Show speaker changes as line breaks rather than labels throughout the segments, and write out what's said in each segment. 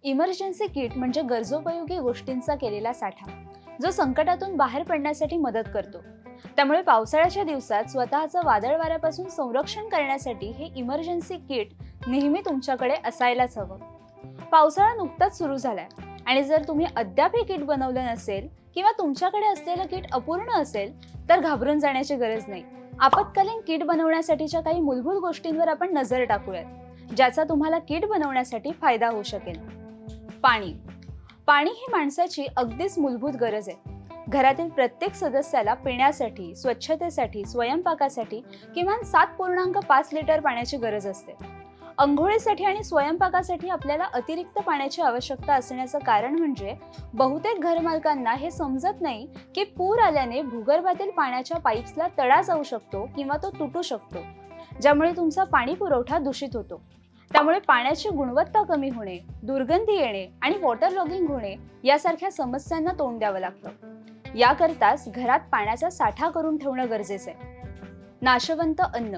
Emergency kit म्हणजे गरजोपयोगी गोष्टींचा केलेला साठा, जो संकटातून बाहेर पडण्यासाठी मदत करतो। त्यामुळे पावसाळ्याच्या दिवसात स्वतःचं वादळ वाऱ्यापासून संरक्षण करण्यासाठी हे इमर्जन्सी किट नेहमी तुमच्याकडे असायलाच हवं। पावसाळा नुकताच सुरू झालाय आणि जर तुम्ही अद्याप हे किट बनवलं नसेल किंवा तुमच्याकडे असलेलं किट अपूर्ण असेल तर घाबरून जाण्याची गरज नाही। आपत्कालीन किट बनवण्यासाठीच्या काही मूलभूत गोष्टींवर आपण नजर टाकूयात, ज्याचा तुम्हाला किट बनवण्यासाठी फायदा होऊ शकेल। पाणी ही माणसाची अगदीच मूलभूत गरज आहे। घरातील प्रत्येक सदस्याला पिण्यासाठी, स्वच्छतेसाठी, स्वयंपाकासाठी किमान 7.5 लिटर पाण्याची गरज असते। अंघोळीसाठी आणि स्वयंपाकासाठी आपल्याला अतिरिक्त पाण्याची आवश्यकता असण्याचं कारण म्हणजे बहुतेक घरमालकांना हे समजत नाही की पूर आल्याने भूगर्भातील पाण्याच्या पाईप्सला तडा जाऊ शकतो किंवा तो तुटू शकतो, ज्यामुळे तुमचा पाणी पुरवठा दूषित होतो। त्यामुळे पाण्याची गुणवत्ता कमी होणे, दुर्गंधी येणे आणि वॉटर लॉगिंग होणे यासारख्या समस्यांना तोंड द्यावं लागतं। याकरताच घरात पाण्याचा साठा करून ठेवणं गरजेचं आहे। नाशवंत अन्न: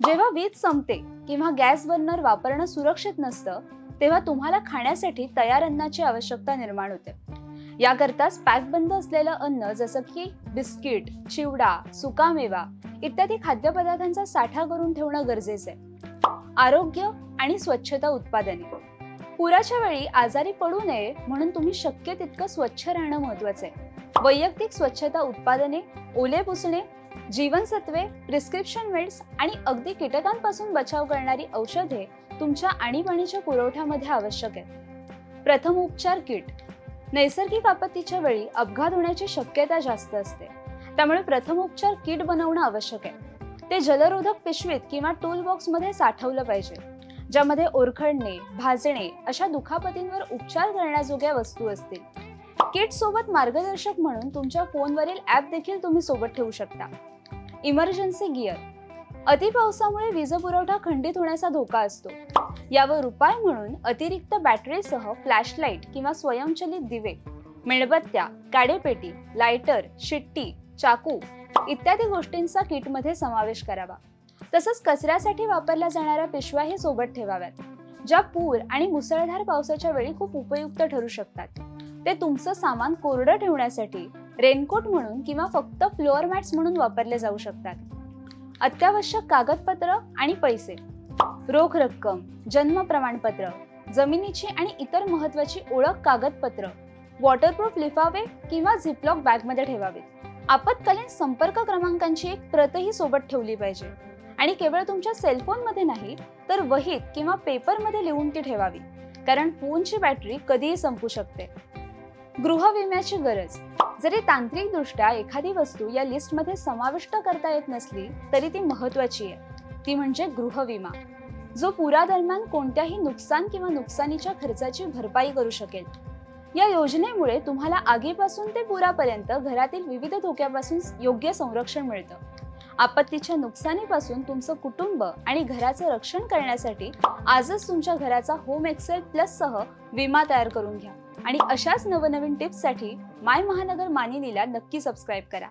जेव्हा वीज संपते किंवा गॅस बर्नर वापरणं सुरक्षित नसतं, तेव्हा तुम्हाला खाण्यासाठी तयार अन्नाची आवश्यकता निर्माण होते। याकरताच पॅकबंद असलेलं अन्न जसं की बिस्किट, चिवडा, सुकामेवा इत्यादी खाद्यपदार्थांचा साठा करून ठेवणं गरजेचं आहे। आरोग्य आणि स्वच्छता उत्पादने: पुराच्या वेळी आजारी पडू नये म्हणून तुम्ही शक्य तितकं स्वच्छ राहणं महत्त्वाचं आहे। वैयक्तिक स्वच्छता उत्पादने, ओले पुसणे, जीवनसत्वे, प्रिस्क्रिप्शन मेड्स आणि अगदी कीटकांपासून बचाव करणारी औषधे तुमच्या आणीबाणीच्या पुरवठ्यामध्ये आवश्यक आहेत। प्रथमोपचार किट: नैसर्गिक आपत्तीच्या वेळी अपघात होण्याची शक्यता जास्त असते, त्यामुळे प्रथमोपचार किट बनवणं आवश्यक आहे। ते जलरोधक पिशवीत किंवा टूल बॉक्समध्ये साठवलं पाहिजे, ज्यामध्ये ओरखडणे, भाजणे अशा दुखापतींवर उपचार करण्याजोग्या वस्तू असतील। किट सोबत मार्गदर्शक म्हणून तुमच्या फोनवरील ॲप देखील तुम्ही सोबत ठेवू शकता। इमर्जन्सी गिअर: अतिपावसामुळे वीजपुरवठा खंडित होण्याचा धोका असतो। यावर उपाय म्हणून अतिरिक्त बॅटरीसह फ्लॅशलाईट किंवा स्वयंचलित दिवे, मेणबत्त्या, काडेपेटी, लायटर, शिट्टी, चाकू इत्यादी गोष्टींचा किटमध्ये समावेश करावा। तसंच कचऱ्यासाठी वापरल्या जाणाऱ्या पिशव्याही सोबत ठेवाव्यात, ज्या पूर आणि मुसळधार पावसाच्या वेळी खूप उपयुक्त ठरू शकतात। ते तुमचं सामान कोरडं ठेवण्यासाठी रेनकोट म्हणून किंवा फक्त फ्लोअर मॅट्स म्हणून वापरले जाऊ शकतात। अत्यावश्यक कागदपत्र आणि पैसे: रोख रक्कम, जन्म प्रमाणपत्र, जमिनीची आणि इतर महत्त्वाची ओळख कागदपत्र वॉटरप्रूफ लिफावे किंवा झिपलॉक बॅगमध्ये ठेवावेत। आपत्कालीन संपर्क क्रमांकांची एक प्रतही सोबत ठेवली पाहिजे आणि केवळ तुमच्या सेलफोनमध्ये नाही तर वहीत किंवा पेपरमध्ये लिहून ती ठेवावी, कारण फोनची बॅटरी कधीही संपू शकते। गृह विम्याची गरज: जरी तांत्रिकदृष्ट्या एखादी वस्तू या लिस्टमध्ये समाविष्ट करता येत नसली तरी ती महत्त्वाची आहे। ती म्हणजे गृह विमा, जो पुरादरम्यान कोणत्याही नुकसान किंवा नुकसानीच्या खर्चाची भरपाई करू शकेल। या योजनेमुळे तुम्हाला आगीपासून ते पुरापर्यंत घरातील विविध धोक्यापासून योग्य संरक्षण मिळतं। आपत्तीच्या नुकसानीपासून तुमचं कुटुंब आणि घराचं रक्षण करण्यासाठी आजच तुमच्या घराचा होम एक्सेल प्लस सह विमा तयार करून घ्या आणि अशाच नवनवीन टिप्ससाठी माय महानगर मानिनीला नक्की सबस्क्राईब करा।